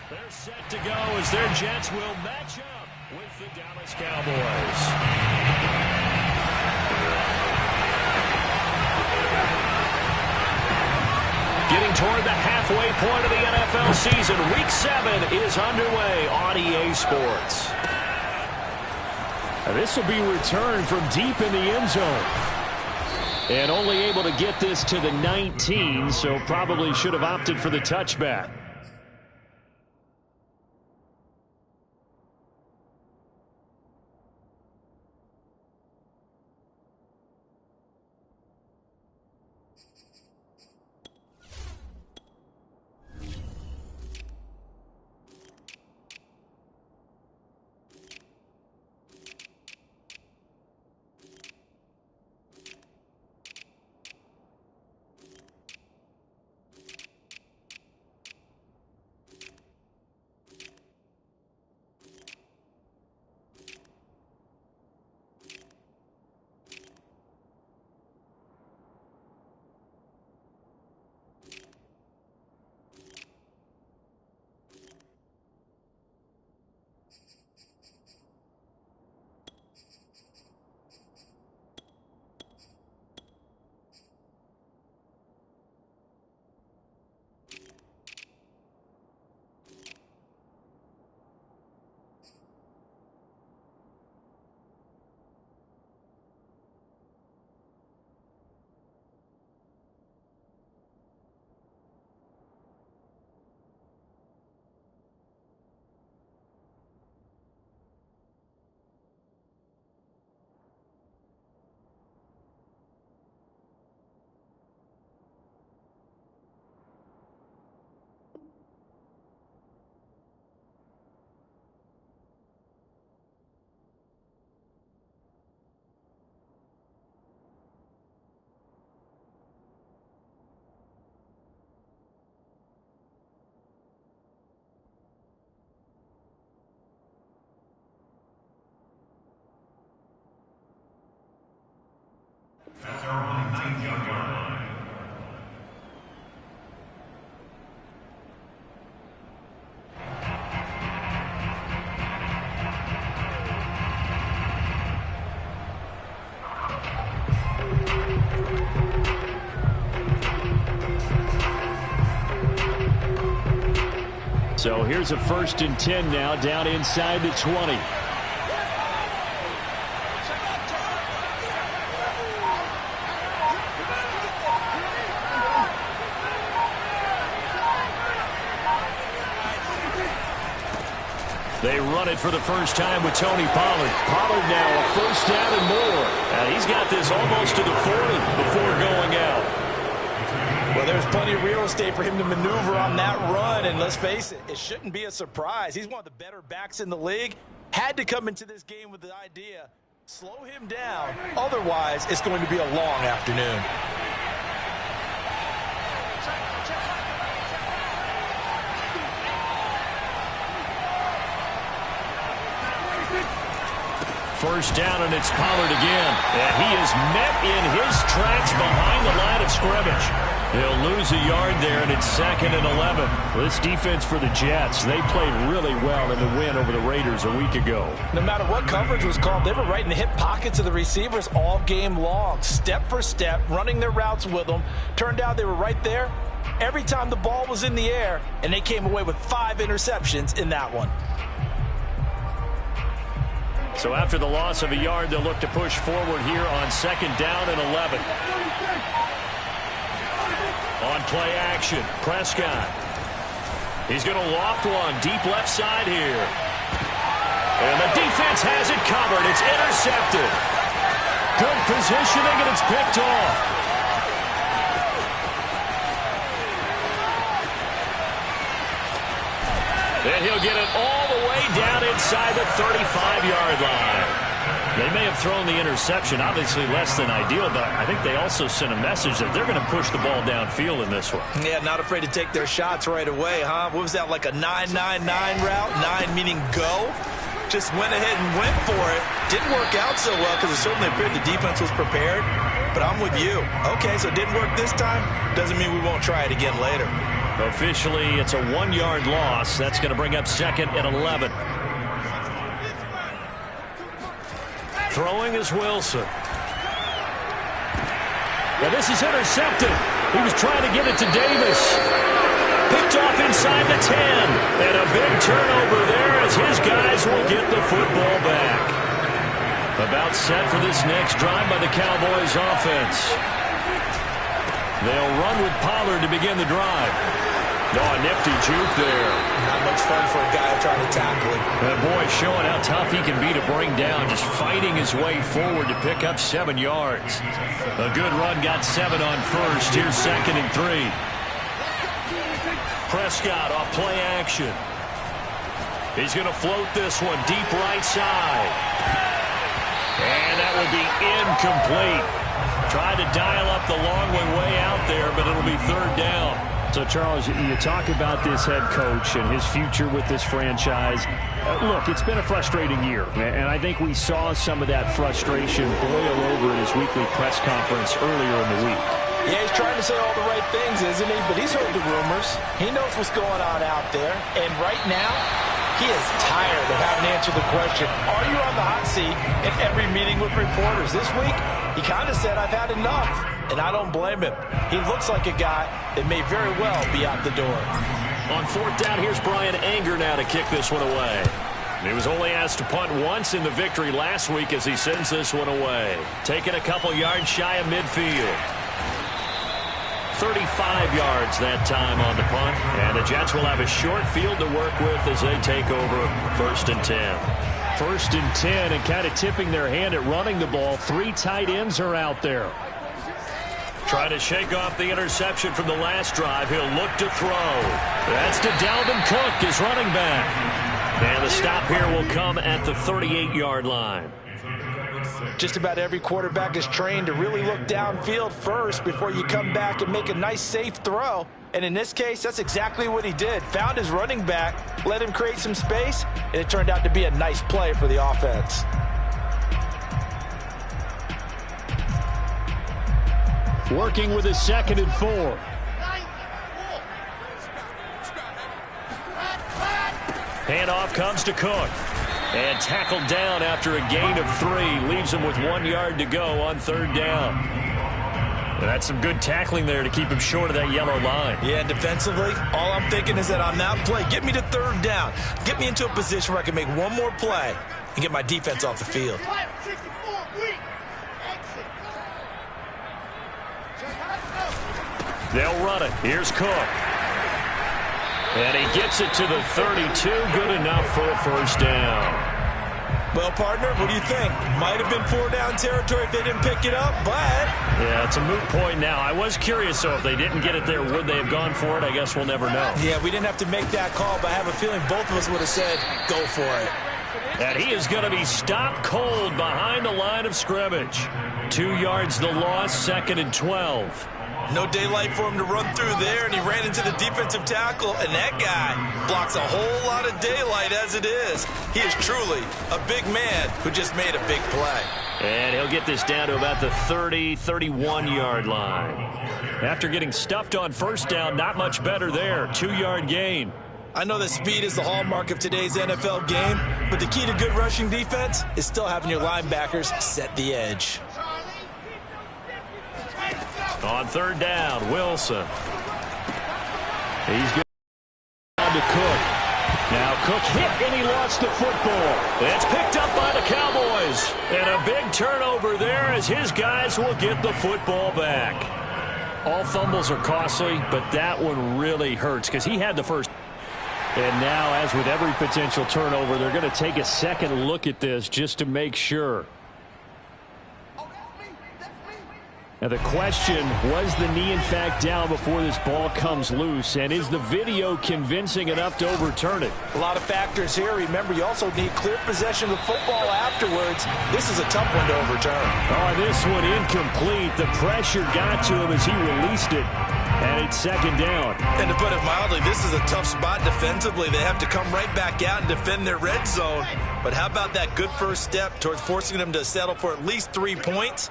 They're set to go as their Jets will match up with the Dallas Cowboys. Getting toward the halfway point of the NFL season, Week 7 is underway on EA Sports. This will be returned from deep in the end zone. And only able to get this to the 19, so probably should have opted for the touchback. That's our 9-yard line. So here's a 1st and 10 now, down inside the 20. They run it for the first time with Tony Pollard. Pollard now a 1st down and more. And he's got this almost to the 40 before going out. Well, there's plenty of real estate for him to maneuver on that run. And let's face it, it shouldn't be a surprise. He's one of the better backs in the league. Had to come into this game with the idea, slow him down. Otherwise, it's going to be a long afternoon. First down, and it's Pollard again. And he is met in his tracks behind the line of scrimmage. He'll lose a yard there, and it's 2nd and 11. This defense for the Jets, they played really well in the win over the Raiders a week ago. No matter what coverage was called, they were right in the hip pockets of the receivers all game long. Step for step, running their routes with them. Turned out they were right there every time the ball was in the air, and they came away with 5 interceptions in that one. So after the loss of a yard, they'll look to push forward here on 2nd down and 11. On play action, Prescott. He's going to loft one deep left side here. And the defense has it covered. It's intercepted. Good positioning, and it's picked off. And he'll get it all the way down inside the 35-yard line. They may have thrown the interception, obviously less than ideal, but I think they also sent a message that they're going to push the ball downfield in this one. Yeah, not afraid to take their shots right away, huh? What was that, like a 9-9-9 route? 9 meaning go? Just went ahead and went for it. Didn't work out so well because it certainly appeared the defense was prepared. But I'm with you. Okay, so it didn't work this time. Doesn't mean we won't try it again later. Officially, it's a 1-yard loss. That's going to bring up 2nd and 11. Throwing is Wilson. Now this is intercepted. He was trying to get it to Davis. Picked off inside the 10. And a big turnover there as his guys will get the football back. About set for this next drive by the Cowboys offense. They'll run with Pollard to begin the drive. Oh, a nifty juke there. Not much fun for a guy trying to tackle him. And boy, showing how tough he can be to bring down, just fighting his way forward to pick up 7 yards. A good run got 7 on first. Here's 2nd and 3. Prescott off play action. He's going to float this one deep right side. And that will be incomplete. Tried to dial up the long way out there, but it'll be 3rd down. So, Charles, you talk about this head coach and his future with this franchise. Look, it's been a frustrating year, and I think we saw some of that frustration boil over in his weekly press conference earlier in the week. Yeah, he's trying to say all the right things, isn't he? But he's heard the rumors. He knows what's going on out there. And right now, he is tired of having to answer the question, are you on the hot seat in every meeting with reporters? This week, he kind of said, I've had enough. And I don't blame him. He looks like a guy that may very well be out the door. On 4th down, here's Brian Anger now to kick this one away. He was only asked to punt once in the victory last week as he sends this one away. Taking a couple yards shy of midfield. 35 yards that time on the punt. And the Jets will have a short field to work with as they take over 1st and 10. 1st and 10, and kind of tipping their hand at running the ball. 3 tight ends are out there. Trying to shake off the interception from the last drive. He'll look to throw. That's to Dalvin Cook, his running back. And the stop here will come at the 38-yard line. Just about every quarterback is trained to really look downfield first before you come back and make a nice, safe throw. And in this case, that's exactly what he did. Found his running back, let him create some space, and it turned out to be a nice play for the offense. Working with his 2nd and 4. Handoff comes to Cook. And tackled down after a gain of 3. Leaves him with 1 yard to go on 3rd down. And that's some good tackling there to keep him short of that yellow line. Yeah, defensively, all I'm thinking is that on that play, get me to 3rd down. Get me into a position where I can make one more play and get my defense off the field. They'll run it. Here's Cook. And he gets it to the 32. Good enough for a 1st down. Well, partner, what do you think? Might have been 4-down territory if they didn't pick it up, but... Yeah, it's a moot point now. I was curious, so if they didn't get it there, would they have gone for it? I guess we'll never know. Yeah, we didn't have to make that call, but I have a feeling both of us would have said, go for it. And he is going to be stopped cold behind the line of scrimmage. 2 yards the loss, 2nd and 12. No daylight for him to run through there, and he ran into the defensive tackle, and that guy blocks a whole lot of daylight as it is. He is truly a big man who just made a big play. And he'll get this down to about the 30, 31-yard line. After getting stuffed on 1st down, not much better there. 2-yard gain. I know that speed is the hallmark of today's NFL game, but the key to good rushing defense is still having your linebackers set the edge. On 3rd down, Wilson. He's good down to Cook. Now Cook hit and he lost the football. It's picked up by the Cowboys. And a big turnover there as his guys will get the football back. All fumbles are costly, but that one really hurts because he had the first. And now, as with every potential turnover, they're going to take a second look at this just to make sure. Now the question, was the knee in fact down before this ball comes loose? And is the video convincing enough to overturn it? A lot of factors here. Remember, you also need clear possession of the football afterwards. This is a tough one to overturn. Oh, this one incomplete. The pressure got to him as he released it. And it's 2nd down. And to put it mildly, this is a tough spot defensively. They have to come right back out and defend their red zone. But how about that good first step towards forcing them to settle for at least 3 points?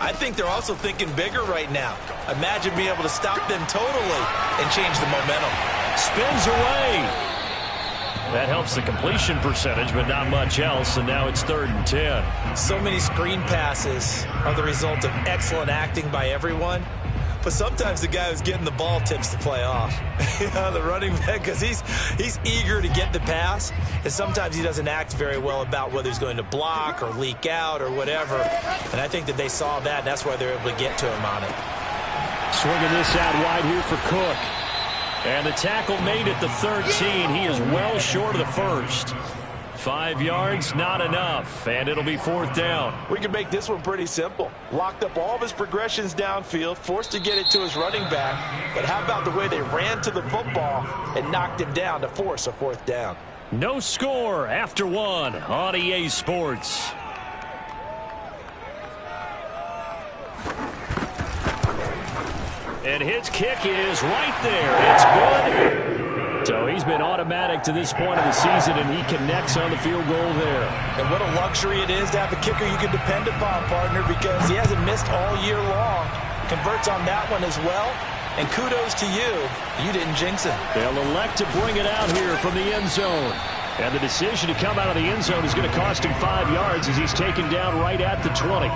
I think they're also thinking bigger right now. Imagine being able to stop them totally and change the momentum. Spins away. That helps the completion percentage, but not much else, and now it's 3rd and 10. So many screen passes are the result of excellent acting by everyone. But sometimes the guy who's getting the ball tips the play off. The running back, because he's eager to get the pass, and sometimes he doesn't act very well about whether he's going to block or leak out or whatever. And I think that they saw that, and that's why they're able to get to him on it. Swinging this out wide here for Cook. And the tackle made at the 13. He is well short of the first. 5 yards, not enough, and it'll be 4th down. We can make this one pretty simple. Locked up all of his progressions downfield, forced to get it to his running back. But how about the way they ran to the football and knocked him down to force a 4th down? No score after 1 on EA Sports. And his kick is right there. It's good. So he's been automatic to this point of the season, and he connects on the field goal there. And what a luxury it is to have a kicker you can depend upon, partner, because he hasn't missed all year long. Converts on that one as well. And kudos to you. You didn't jinx him. They'll elect to bring it out here from the end zone. And the decision to come out of the end zone is going to cost him 5 yards as he's taken down right at the 20.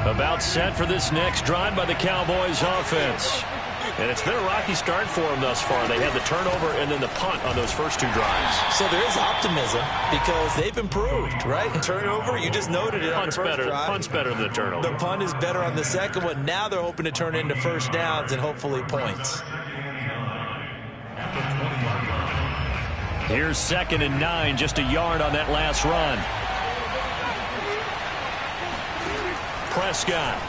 About set for this next drive by the Cowboys offense. And it's been a rocky start for them thus far. They had the turnover and then the punt on those first 2 drives. So there is optimism because they've improved, right? Turnover, you just noted it on the first drive. Punt's better than the turnover. The punt is better on the second one. Now they're hoping to turn into first downs and hopefully points. Here's 2nd and 9, just a yard on that last run. Prescott.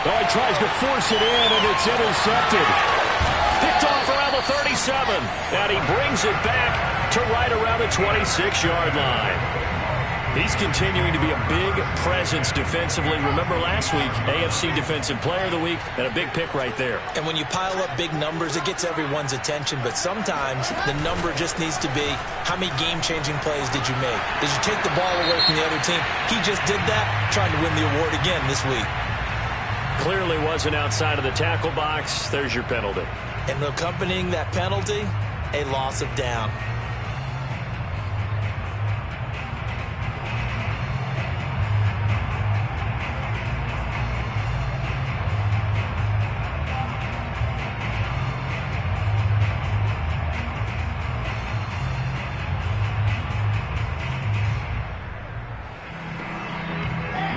Oh, he tries to force it in, and it's intercepted. Picked off around the 37, and he brings it back to right around the 26-yard line. He's continuing to be a big presence defensively. Remember last week, AFC Defensive Player of the Week, and a big pick right there. And when you pile up big numbers, it gets everyone's attention. But sometimes the number just needs to be, how many game-changing plays did you make? Did you take the ball away from the other team? He just did that, trying to win the award again this week. Clearly wasn't outside of the tackle box. There's your penalty. And accompanying that penalty, a loss of down.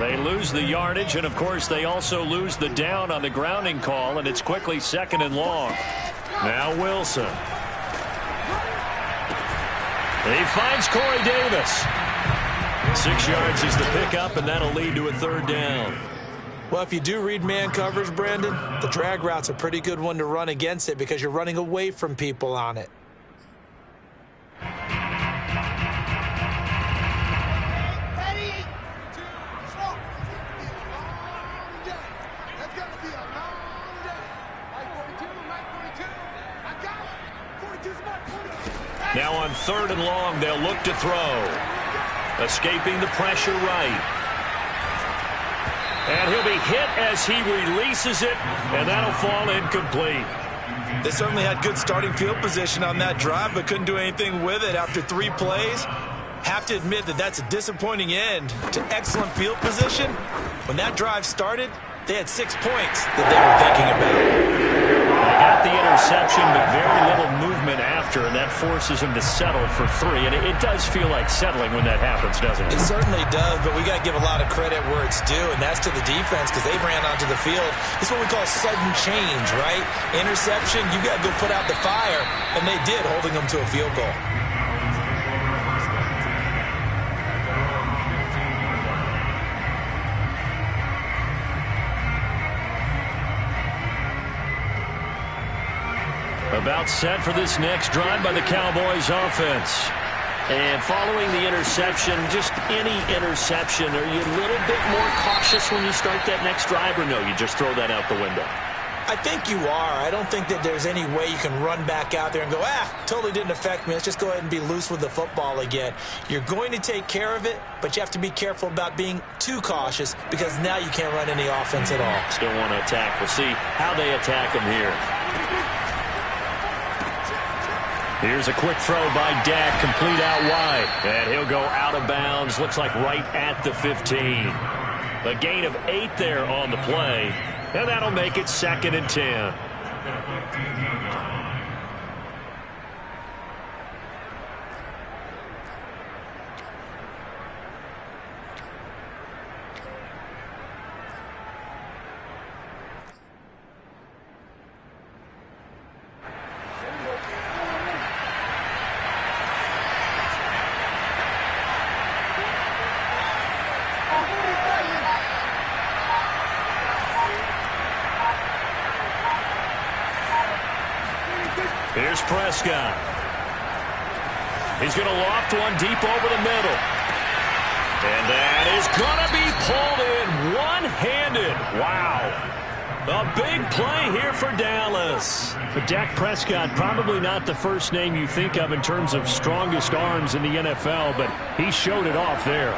They lose the yardage, and of course they also lose the down on the grounding call, and it's quickly 2nd and long. Now Wilson. He finds Corey Davis. 6 yards is the pickup, and that'll lead to a 3rd down. Well, if you do read man coverage, Brandon, the drag route's a pretty good one to run against it because you're running away from people on it. Now on 3rd and long, they'll look to throw. Escaping the pressure right. And he'll be hit as he releases it, and that'll fall incomplete. They certainly had good starting field position on that drive, but couldn't do anything with it after 3 plays. Have to admit that that's a disappointing end to excellent field position. When that drive started, they had 6 points that they were thinking about. They got the interception, but very little movement after, and that forces him to settle for 3. And it does feel like settling when that happens, doesn't it? It certainly does, but we got to give a lot of credit where it's due, and that's to the defense because they ran onto the field. It's what we call sudden change, right? Interception, you got to go put out the fire, and they did, holding them to a field goal. About set for this next drive by the Cowboys offense. And following the interception, just any interception, are you a little bit more cautious when you start that next drive, or no, you just throw that out the window? I think you are. I don't think that there's any way you can run back out there and go, totally didn't affect me. Let's just go ahead and be loose with the football again. You're going to take care of it, but you have to be careful about being too cautious because now you can't run any offense at all. Still want to attack. We'll see how they attack him here. Here's a quick throw by Dak, complete out wide. And he'll go out of bounds, looks like right at the 15. A gain of 8 there on the play. And that'll make it 2nd and 10. Here's Prescott. He's going to loft one deep over the middle. And that is going to be pulled in one-handed. Wow. A big play here for Dallas. But Dak Prescott, probably not the first name you think of in terms of strongest arms in the NFL, but he showed it off there.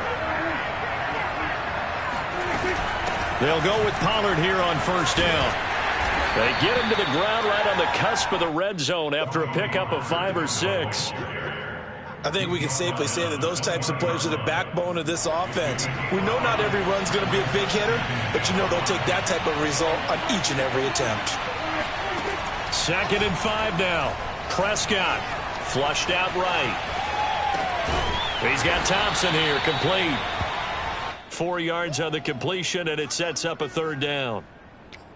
They'll go with Pollard here on first down. They get him to the ground right on the cusp of the red zone after a pickup of 5 or 6. I think we can safely say that those types of plays are the backbone of this offense. We know not every run's going to be a big hitter, but you know they'll take that type of result on each and every attempt. 2nd and 5 now. Prescott flushed out right. He's got Thompson here, complete. 4 yards on the completion, and it sets up a 3rd down.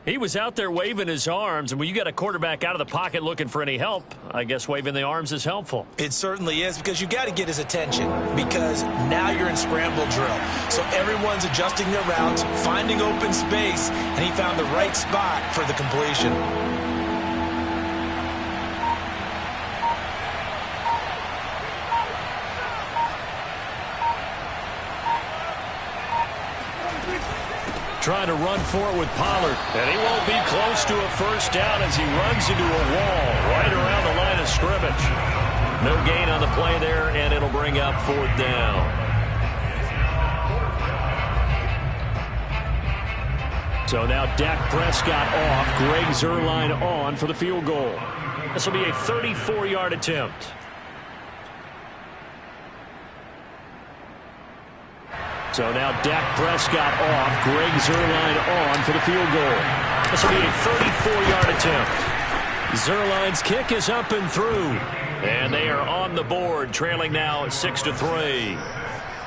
He was out there waving his arms, and when you got a quarterback out of the pocket looking for any help, I guess waving the arms is helpful. It certainly is, because you got to get his attention, because now you're in scramble drill. So everyone's adjusting their routes, finding open space, and he found the right spot for the completion. Trying to run for it with Pollard. And he won't be close to a first down as he runs into a wall right around the line of scrimmage. No gain on the play there, and it'll bring up 4th down. So now Dak Prescott off, Greg Zuerlein on for the field goal. This will be a 34-yard attempt. So now Dak Prescott off, Greg Zuerlein on for the field goal. This will be a 34-yard attempt. Zuerlein's kick is up and through. And they are on the board, trailing now 6-3.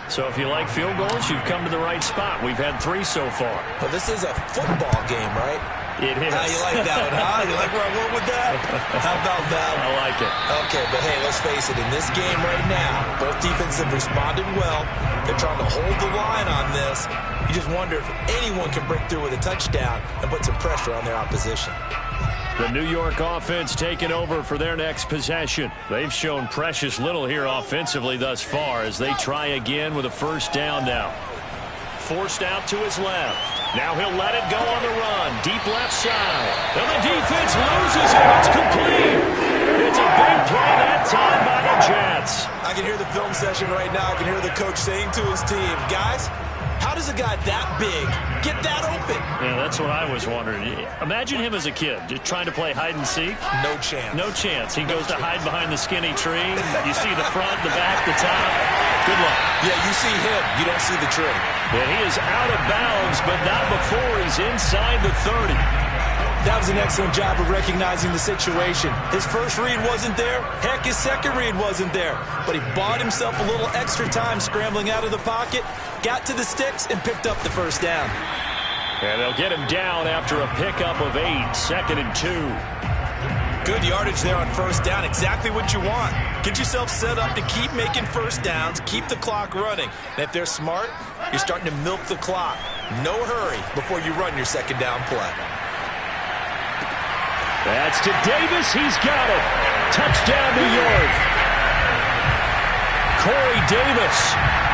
So if you like field goals, you've come to the right spot. We've had 3 so far. Well, this is a football game, right? It is. How you like that one, huh? You like where I went with that? How about that one? I like it. Okay, but hey, let's face it. In this game right now, both defenses have responded well. They're trying to hold the line on this. You just wonder if anyone can break through with a touchdown and put some pressure on their opposition. The New York offense taking over for their next possession. They've shown precious little here offensively thus far as they try again with a first down now. Forced out to his left. Now he'll let it go on the run. Deep left side. And the defense loses him. It's complete. It's a big play that time by the Jets. I can hear the film session right now. I can hear the coach saying to his team, guys, how does a guy that big get that open? Yeah, that's what I was wondering. Imagine him as a kid, just trying to play hide and seek. No chance. No chance. He goes to hide behind the skinny tree. You see the front, the back, the top. Good luck. Yeah, you see him. You don't see the tree. And he is out of bounds, but not before he's inside the 30. That was an excellent job of recognizing the situation. His first read wasn't there. Heck, his second read wasn't there. But he bought himself a little extra time scrambling out of the pocket, got to the sticks, and picked up the first down. And they'll get him down after a pickup of 8, 2nd and 2. Good yardage there on first down. Exactly what you want. Get yourself set up to keep making first downs, keep the clock running. And if they're smart, you're starting to milk the clock. No hurry before you run your second down play. That's to Davis. He's got it. Touchdown, New York. Corey Davis,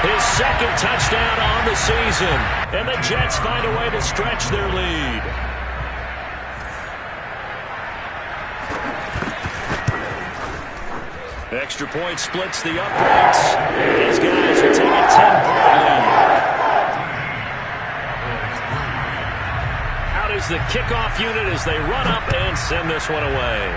his second touchdown on the season. And the Jets find a way to stretch their lead. extra point splits the uprights. These guys will take a 10-point lead. Out is the kickoff unit as they run up and send this one away.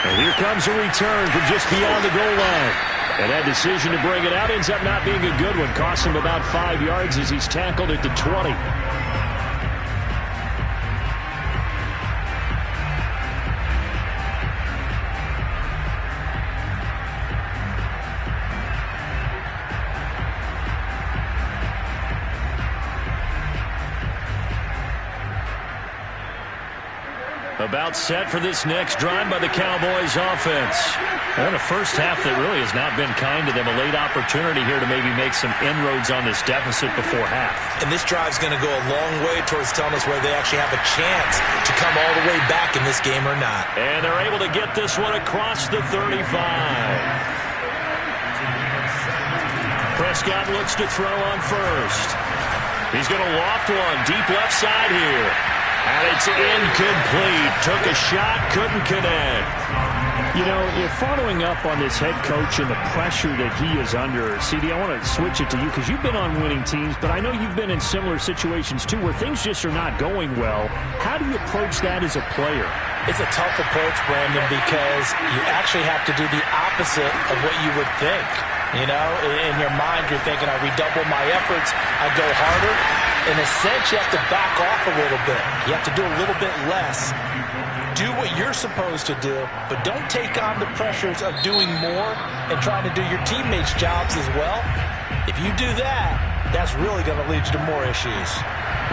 And here comes a return from just beyond the goal line. And that decision to bring it out ends up not being a good one. Costs him about 5 yards as he's tackled at the 20. About set for this next drive by the Cowboys offense. And a first half that really has not been kind to them. A late opportunity here to maybe make some inroads on this deficit before half. And this drive's going to go a long way towards telling us whether they actually have a chance to come all the way back in this game or not. And they're able to get this one across the 35. Prescott looks to throw on first. He's going to loft one deep left side here. And it's incomplete. Took a shot, couldn't connect. You know, following up on this head coach and the pressure that he is under, CD, I want to switch it to you because you've been on winning teams, but I know you've been in similar situations too where things just are not going well. How do you approach that as a player? It's a tough approach, Brandon, because you actually have to do the opposite of what you would think. You know, in your mind, you're thinking, I redouble my efforts, I go harder. In a sense, you have to back off a little bit. You have to do a little bit less. Do what you're supposed to do, but don't take on the pressures of doing more and trying to do your teammates' jobs as well. If you do that, that's really going to lead you to more issues.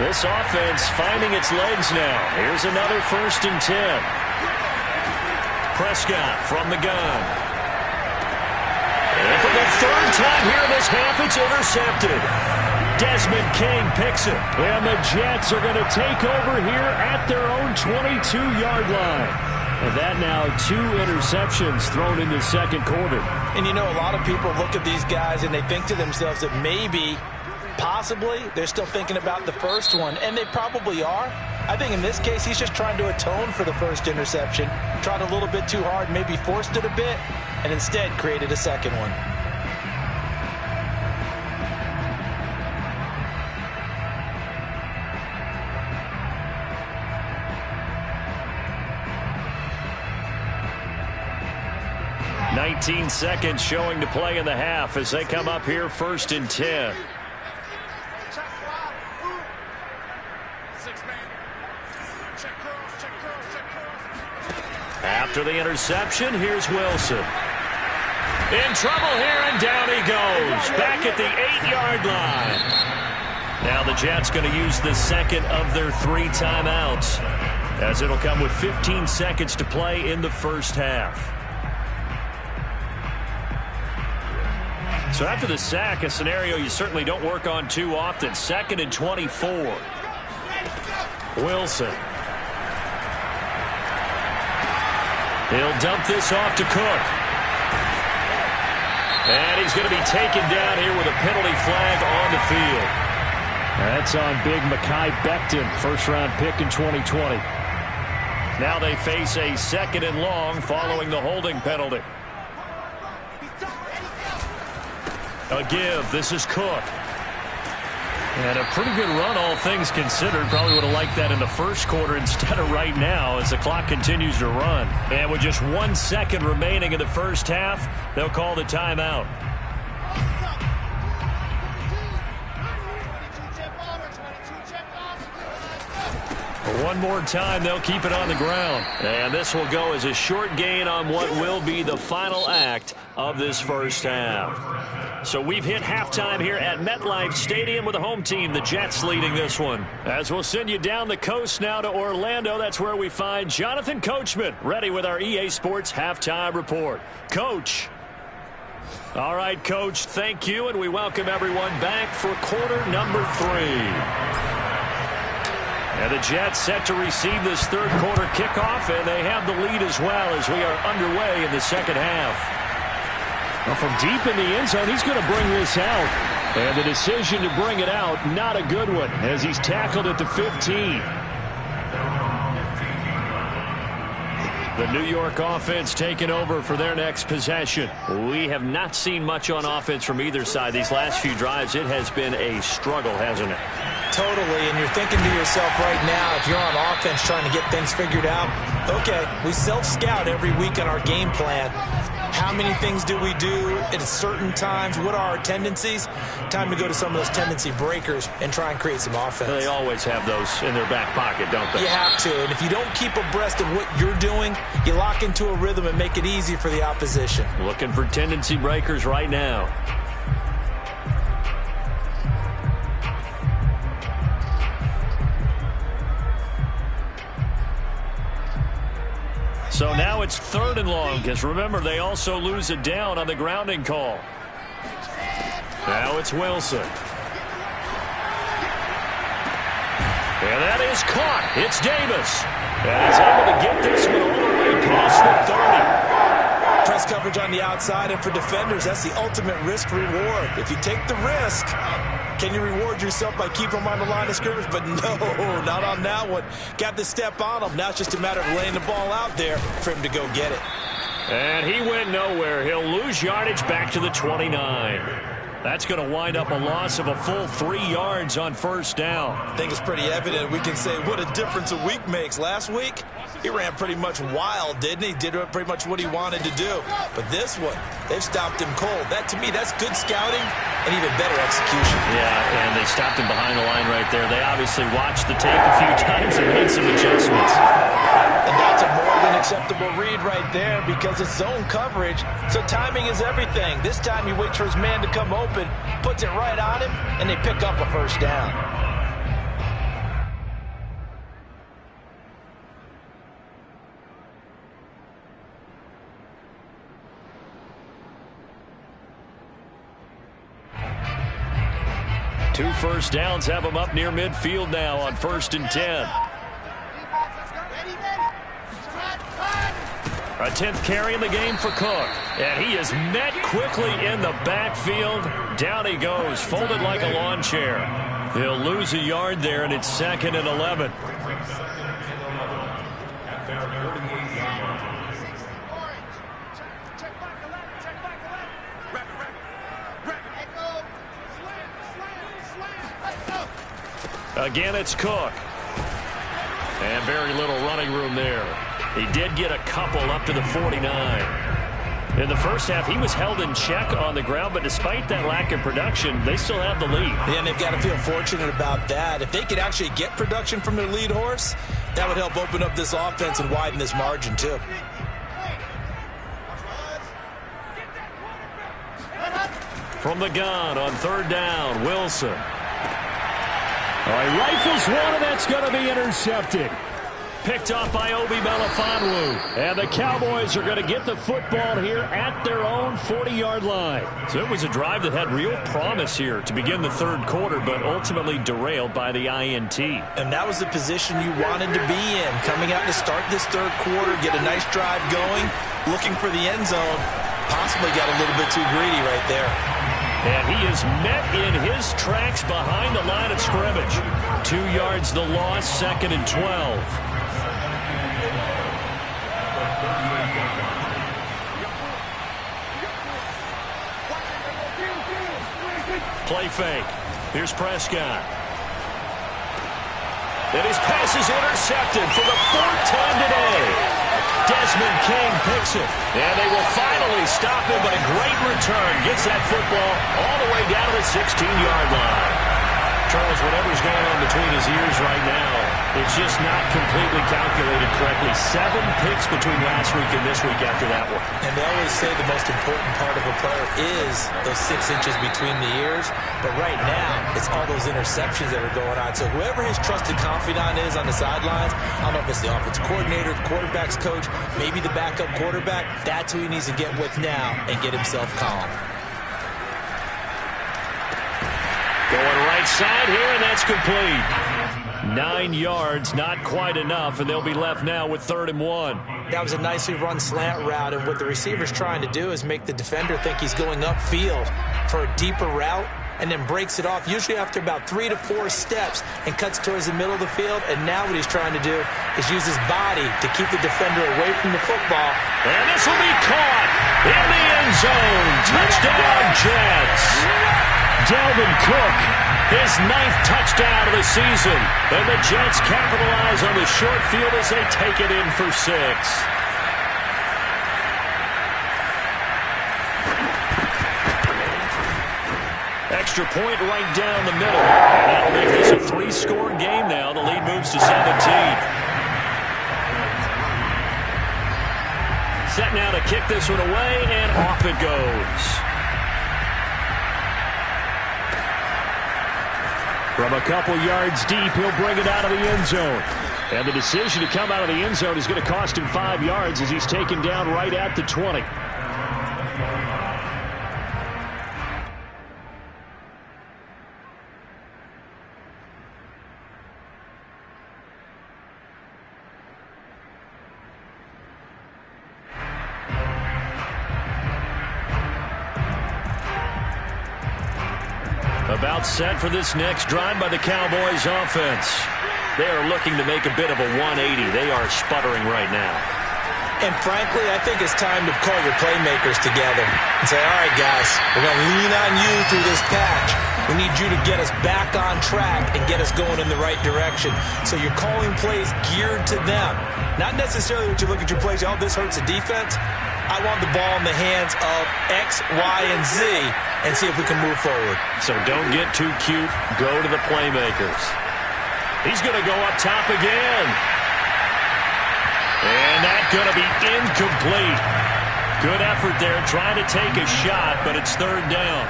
This offense finding its legs now. Here's another 1st and 10. Prescott from the gun. And for the 3rd time here in this half, it's intercepted. Desmond King picks it. And the Jets are going to take over here at their own 22-yard line. And that now 2 interceptions thrown in the second quarter. And you know, a lot of people look at these guys and they think to themselves that maybe, possibly, they're still thinking about the first one. And they probably are. I think in this case, he's just trying to atone for the first interception. Tried a little bit too hard, maybe forced it a bit, and instead created a second one. $19 seconds showing to play in the half as they come up here 1st and 10. After the interception, here's Wilson. In trouble here, and down he goes. Back at the 8-yard line. Now the Jets going to use the second of their 3 timeouts, as it'll come with 15 seconds to play in the first half. So after the sack, a scenario you certainly don't work on too often. 2nd and 24. Wilson. He'll dump this off to Cook. And he's going to be taken down here with a penalty flag on the field. That's on big Mekhi Becton, 1st-round pick in 2020. Now they face a 2nd and long following the holding penalty. A give. This is Cook. And a pretty good run, all things considered. Probably would have liked that in the first quarter instead of right now as the clock continues to run. And with just 1 second remaining in the first half, they'll call the timeout. One more time, they'll keep it on the ground. And this will go as a short gain on what will be the final act of this first half. So we've hit halftime here at MetLife Stadium with the home team, the Jets, leading this one. As we'll send you down the coast now to Orlando, that's where we find Jonathan Coachman, ready with our EA Sports Halftime Report. Coach. All right, Coach, thank you, and we welcome everyone back for quarter number 3. And the Jets set to receive this third quarter kickoff, and they have the lead as well as we are underway in the second half. Well, from deep in the end zone, he's going to bring this out. And the decision to bring it out, not a good one, as he's tackled at the 15. The New York offense taking over for their next possession. We have not seen much on offense from either side. These last few drives, it has been a struggle, hasn't it? Totally, and you're thinking to yourself right now, if you're on offense trying to get things figured out, okay, we self-scout every week on our game plan. How many things do we do at certain times? What are our tendencies? Time to go to some of those tendency breakers and try and create some offense. They always have those in their back pocket, don't they? You have to, and if you don't keep abreast of what you're doing, you lock into a rhythm and make it easy for the opposition. Looking for tendency breakers right now. So now it's 3rd and long, because remember, they also lose it down on the grounding call. Now it's Wilson. And that is caught. It's Davis. And he's able to get this one all the way past the 30. Press coverage on the outside, and for defenders, that's the ultimate risk-reward. If you take the risk, can you reward yourself by keeping them on the line of scrimmage? But no, not on that one. Got the step on him. Now it's just a matter of laying the ball out there for him to go get it. And he went nowhere. He'll lose yardage back to the 29. That's going to wind up a loss of a full 3 yards on 1st down. I think it's pretty evident. We can say what a difference a week makes. Last week, he ran pretty much wild, didn't he? Did pretty much what he wanted to do. But this one, they've stopped him cold. That, to me, that's good scouting and even better execution. Yeah, and they stopped him behind the line right there. They obviously watched the tape a few times and made some adjustments. And that's a more than acceptable read right there because it's zone coverage, so timing is everything. This time he waits for his man to come open, puts it right on him, and they pick up a 1st down. Two 1st downs have them up near midfield now on 1st and 10. A 10th carry in the game for Cook. And he is met quickly in the backfield. Down he goes, folded like a lawn chair. He'll lose a yard there, and it's 2nd and 11. Again, it's Cook. And very little running room there. He did get a couple up to the 49. In the first half, he was held in check on the ground, but despite that lack of production, they still have the lead. Yeah, and they've got to feel fortunate about that. If they could actually get production from their lead horse, that would help open up this offense and widen this margin, too. From the gun on 3rd down, Wilson. All right, rifles one, and that's going to be intercepted. Picked off by Obi Melifonwu. And the Cowboys are going to get the football here at their own 40-yard line. So it was a drive that had real promise here to begin the 3rd quarter, but ultimately derailed by the INT. And that was the position you wanted to be in. Coming out to start this 3rd quarter, get a nice drive going, looking for the end zone. Possibly got a little bit too greedy right there. And he is met in his tracks behind the line of scrimmage. 2 yards the loss, 2nd and 12. Play fake. Here's Prescott. And his pass is intercepted for the 4th time today. Desmond King picks it. And they will finally stop him, but a great return. Gets that football all the way down to the 16-yard line. Charles, whatever's going on between his ears right now, it's just not completely calculated correctly. 7 picks between last week and this week after that one. And they always say the most important part of a player is those 6 inches between the ears. But right now, it's all those interceptions that are going on. So whoever his trusted confidant is on the sidelines, I don't know if it's the offensive coordinator, the quarterback's coach, maybe the backup quarterback, that's who he needs to get with now and get himself calm. Going right side here, and that's complete. 9 yards, not quite enough, and they'll be left now with 3rd and 1. That was a nicely run slant route, and what the receiver's trying to do is make the defender think he's going upfield for a deeper route, and then breaks it off, usually after about 3 to 4 steps, and cuts towards the middle of the field. And now what he's trying to do is use his body to keep the defender away from the football. And this will be caught in the end zone. Touchdown, Jets. Dalvin Cook, his 9th touchdown of the season. And the Jets capitalize on the short field as they take it in for 6. Extra point right down the middle. And that'll make this a 3-score game now. The lead moves to 17. Set now to kick this one away, and off it goes. From a couple yards deep, he'll bring it out of the end zone. And the decision to come out of the end zone is going to cost him 5 yards as he's taken down right at the 20. About set for this next drive by the Cowboys offense. They are looking to make a bit of a 180. They are sputtering right now. And frankly, I think it's time to call your playmakers together and say, all right, guys, we're going to lean on you through this patch. We need you to get us back on track and get us going in the right direction. So you're calling plays geared to them. Not necessarily what you look at your plays, oh, this hurts the defense. I want the ball in the hands of X, Y, and Z and see if we can move forward. So don't get too cute. Go to the playmakers. He's going to go up top again. And that's going to be incomplete. Good effort there trying to take a shot, but it's 3rd down.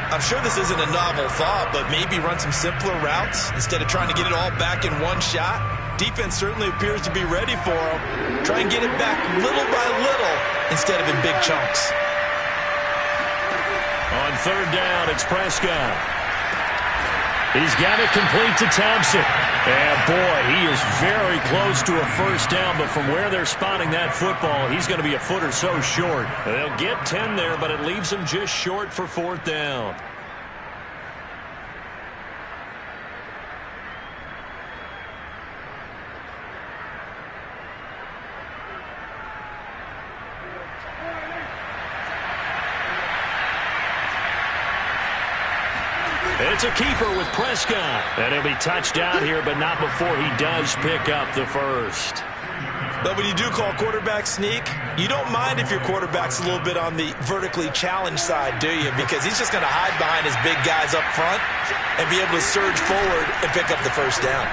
I'm sure this isn't a novel thought, but maybe run some simpler routes instead of trying to get it all back in one shot. Defense certainly appears to be ready for him. Try and get it back little by little instead of in big chunks. On 3rd down, it's Prescott. He's got it complete to Thompson. And boy, he is very close to a 1st down, but from where they're spotting that football, he's going to be a foot or so short. They'll get 10 there, but it leaves him just short for 4th down. It's a keeper with Prescott. And he'll be touched down here, but not before he does pick up the 1st. But when you do call quarterback sneak, you don't mind if your quarterback's a little bit on the vertically challenged side, do you? Because he's just going to hide behind his big guys up front and be able to surge forward and pick up the 1st down.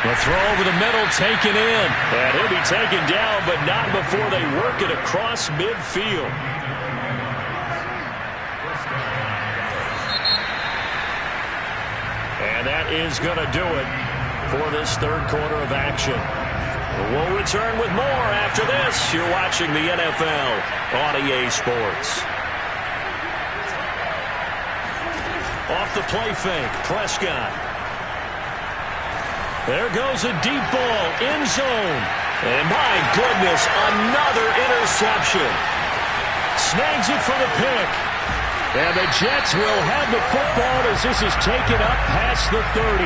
The throw over the middle, taken in. And he'll be taken down, but not before they work it across midfield. And that is going to do it for this 3rd quarter of action. We'll return with more after this. You're watching the NFL on EA Sports. Off the play fake, Prescott. There goes a deep ball, end zone. And my goodness, another interception. Snags it for the pick. And the Jets will have the football as this is taken up past the 30.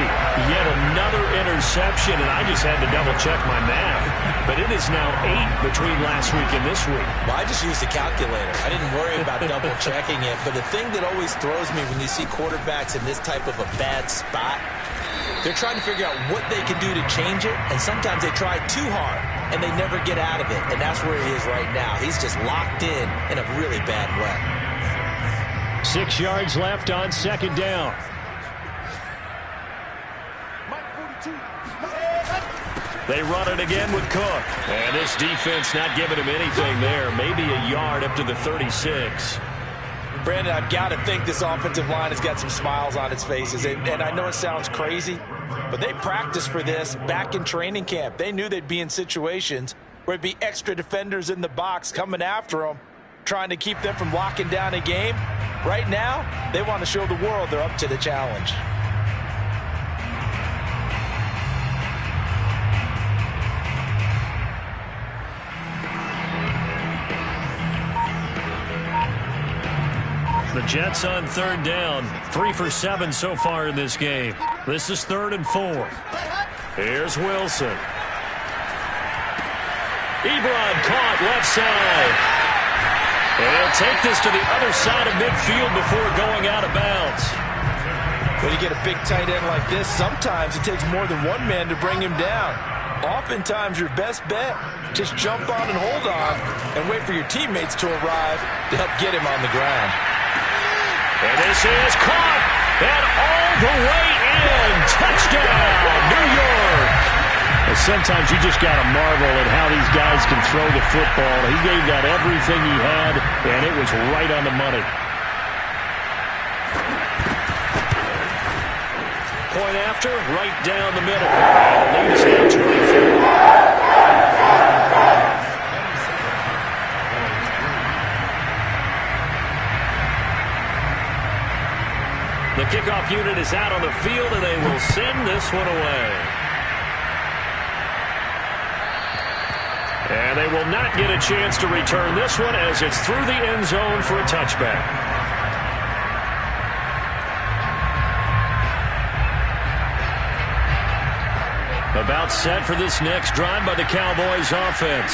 Yet another interception, and I just had to double-check my math. But it is now 8 between last week and this week. Well, I just used a calculator. I didn't worry about double-checking it. But the thing that always throws me when you see quarterbacks in this type of a bad spot, they're trying to figure out what they can do to change it, and sometimes they try too hard, and they never get out of it. And that's where he is right now. He's just locked in a really bad way. 6 yards left on 2nd down. They run it again with Cook. And this defense not giving him anything there. Maybe a yard up to the 36. Brandon, I've got to think this offensive line has got some smiles on its faces. And I know it sounds crazy, but they practiced for this back in training camp. They knew they'd be in situations where it'd be extra defenders in the box coming after them, trying to keep them from locking down a game. Right now, they want to show the world they're up to the challenge. The Jets on third down. 3 for 7 so far in this game. This is 3rd and 4. Here's Wilson. Ebron caught left side. And he'll take this to the other side of midfield before going out of bounds. When you get a big tight end like this, sometimes it takes more than one man to bring him down. Oftentimes, your best bet, just jump on and hold on and wait for your teammates to arrive to help get him on the ground. And this is caught, and all the way in. Touchdown, New York. Well, sometimes you just got to marvel at how these guys can throw the football. He gave that everything he had, and it was right on the money. Point after, right down the middle. And the lead is now 24. The kickoff unit is out on the field, and they will send this one away. And they will not get a chance to return this one as it's through the end zone for a touchback. About set for this next drive by the Cowboys offense.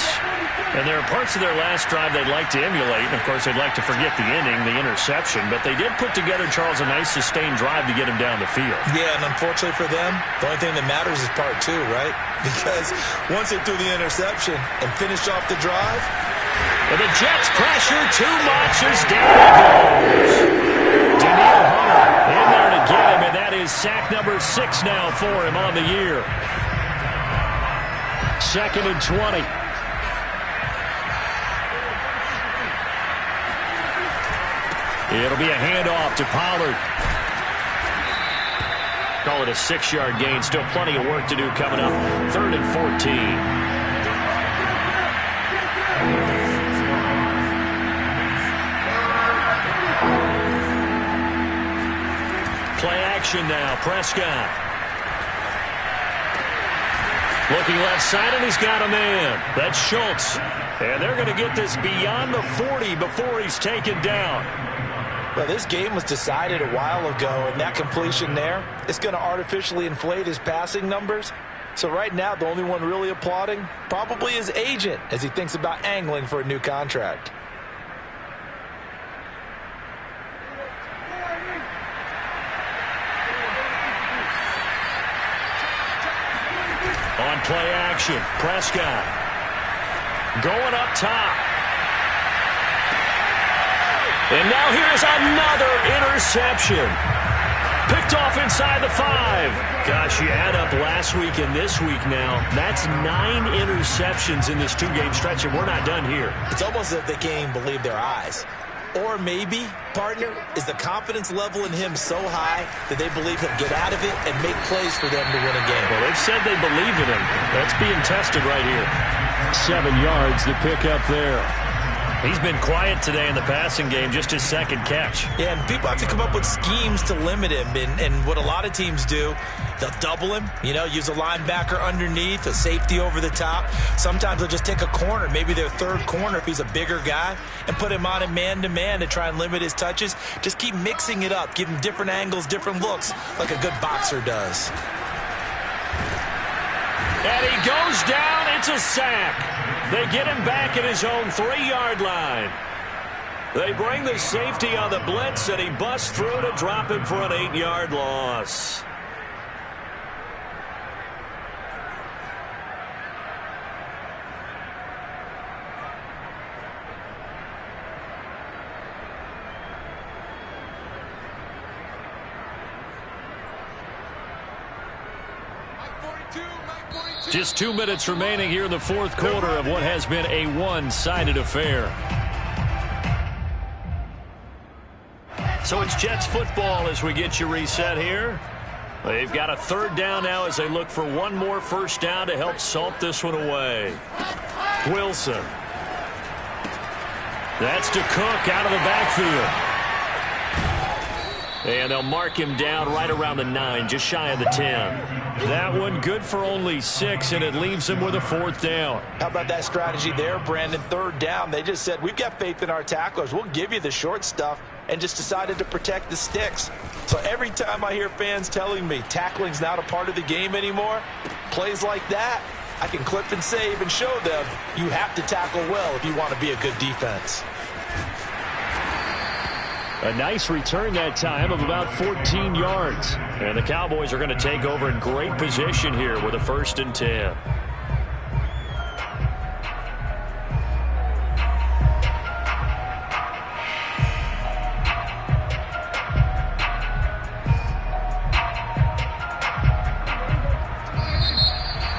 And there are parts of their last drive they'd like to emulate. And, of course, they'd like to forget the inning, the interception. But they did put together, Charles, a nice sustained drive to get him down the field. Yeah, and unfortunately for them, the only thing that matters is part 2, right? Because once they threw the interception and finished off the drive. And the Jets pressure too much as down he goes. Danielle Hunter in there to get him, and that is sack number 6 now for him on the year. 2nd and 20. It'll be a handoff to Pollard. Call it a 6-yard gain. Still plenty of work to do coming up. 3rd and 14. Play action now. Prescott. Looking left side, and he's got a man. That's Schultz. And they're going to get this beyond the 40 before he's taken down. Well, this game was decided a while ago, and that completion there is going to artificially inflate his passing numbers. So right now, the only one really applauding probably his agent as he thinks about angling for a new contract. On play action, Prescott going up top. And now here's another interception. Picked off inside the 5. Gosh, you add up last week and this week now. That's 9 interceptions in this 2-game stretch, and we're not done here. It's almost as if they can't even believe their eyes. Or maybe, partner, is the confidence level in him so high that they believe he'll get out of it and make plays for them to win a game. Well, they've said they believe in him. That's being tested right here. 7 yards to pick up there. He's been quiet today in the passing game, just his 2nd catch. Yeah, and people have to come up with schemes to limit him. And what a lot of teams do, they'll double him, use a linebacker underneath, a safety over the top. Sometimes they'll just take a corner, maybe their 3rd corner if he's a bigger guy, and put him on a man-to-man to try and limit his touches. Just keep mixing it up, give him different angles, different looks, like a good boxer does. And he goes down. It's a sack. They get him back at his own 3-yard line. They bring the safety on the blitz, and he busts through to drop him for an 8-yard loss. Just 2 minutes remaining here in the 4th quarter of what has been a one-sided affair. So it's Jets football as we get you reset here. They've got a 3rd down now as they look for one more first down to help salt this one away. Wilson. That's to Cook out of the backfield. And they'll mark him down right around the 9, just shy of the 10. That one good for only 6, and it leaves him with a 4th down. How about that strategy there, Brandon? 3rd down. They just said, we've got faith in our tacklers. We'll give you the short stuff. and just decided to protect the sticks. So every time I hear fans telling me tackling's not a part of the game anymore, plays like that, I can clip and save and show them you have to tackle well if you want to be a good defense. A nice return that time of about 14 yards. And the Cowboys are going to take over in great position here with a 1st and 10.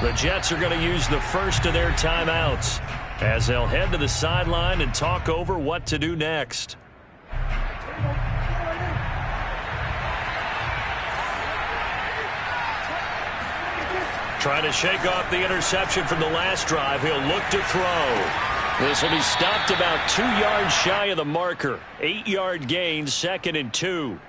The Jets are going to use the first of their timeouts as they'll head to the sideline and talk over what to do next. Trying to shake off the interception from the last drive. He'll look to throw. This will be stopped about 2 yards shy of the marker. 8-yard gain, 2nd and 2.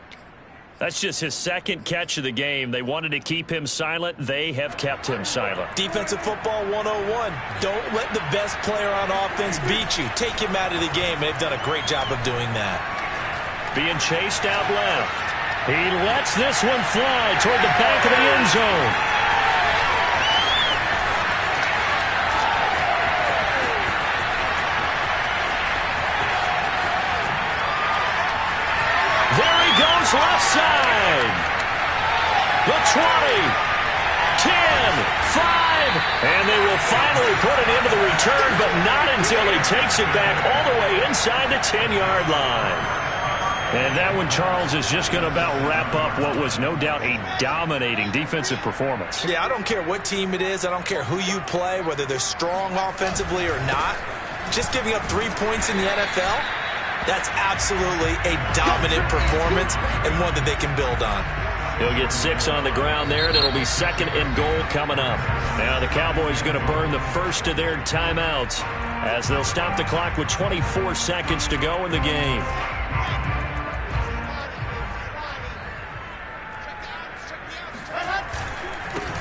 That's just his 2nd catch of the game. They wanted to keep him silent. They have kept him silent. Defensive football 101. Don't let the best player on offense beat you. Take him out of the game. They've done a great job of doing that. Being chased out left. He lets this one fly toward the back of the end zone. Left side. The 20, 10, 5, and they will finally put it into the return, but not until he takes it back all the way inside the 10-yard line. And that one, Charles, is just going to about wrap up what was no doubt a dominating defensive performance. Yeah, I don't care what team it is. I don't care who you play, whether they're strong offensively or not. Just giving up 3 points in the NFL, that's absolutely a dominant performance and one that they can build on. He'll get 6 on the ground there, and it'll be 2nd and goal coming up. Now the Cowboys are going to burn the first of their timeouts as they'll stop the clock with 24 seconds to go in the game.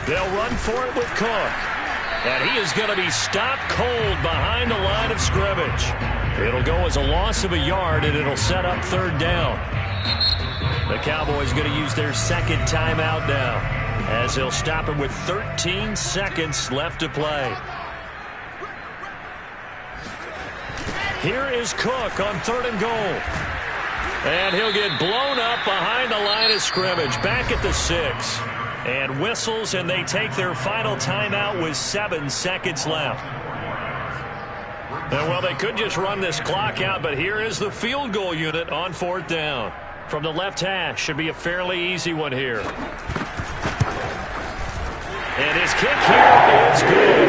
They'll run for it with Cook. And he is going to be stopped cold behind the line of scrimmage. It'll go as a loss of a yard, and it'll set up 3rd down. The Cowboys going to use their 2nd timeout now as they'll stop him with 13 seconds left to play. Here is Cook on 3rd and goal. And he'll get blown up behind the line of scrimmage, back at the 6. And whistles, and they take their final timeout with 7 seconds left. And, well, they could just run this clock out, but here is the field goal unit on 4th down. From the left hash, should be a fairly easy one here. And his kick here is good.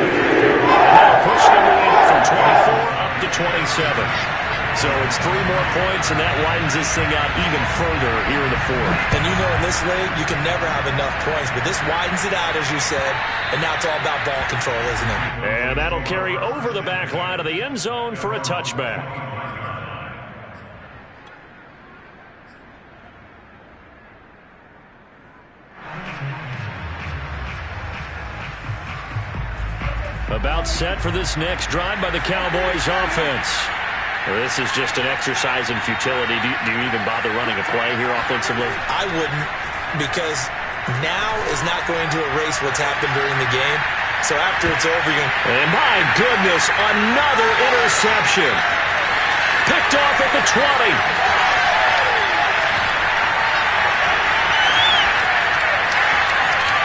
Now pushing the lead from 24 up to 27. So it's 3 more points, and that widens this thing out even further here in the 4th. And you know, in this league, you can never have enough points, but this widens it out, as you said, and now it's all about ball control, isn't it? And that'll carry over the back line of the end zone for a touchback. About set for this next drive by the Cowboys offense. This is just an exercise in futility. Do you even bother running a play here offensively? I wouldn't, because now is not going to erase what's happened during the game. So after it's over, you're going to... And my goodness, another interception. Picked off at the 20.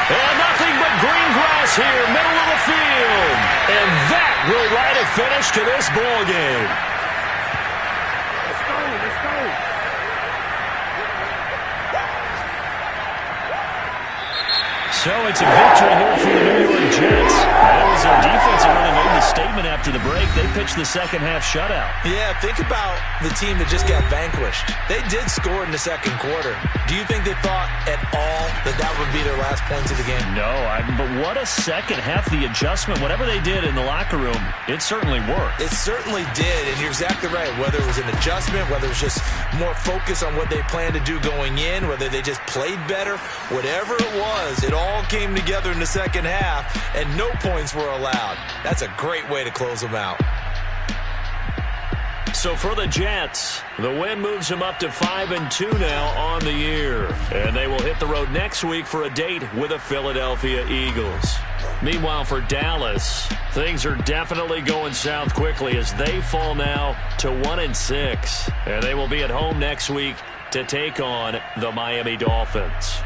And nothing but green grass here, middle of the field. And that will write a finish to this ball game. So it's a victory here for the New York Jets. That was their defense that really made the statement after the break. They pitched the second half shutout. Yeah, think about the team that just got vanquished. They did score in the second quarter. Do you think they thought at all that that would be their last points of the game? No, but what a second half. The adjustment, whatever they did in the locker room, it certainly worked. It certainly did, and you're exactly right. Whether it was an adjustment, whether it was just more focus on what they planned to do going in, whether they just played better, whatever it was, it all came together in the second half, and no points were allowed. That's a great way to close them out. So for the Jets, the win moves them up to 5-2 now on the year. And they will hit the road next week for a date with the Philadelphia Eagles. Meanwhile, for Dallas, things are definitely going south quickly as they fall now to 1-6. And they will be at home next week to take on the Miami Dolphins.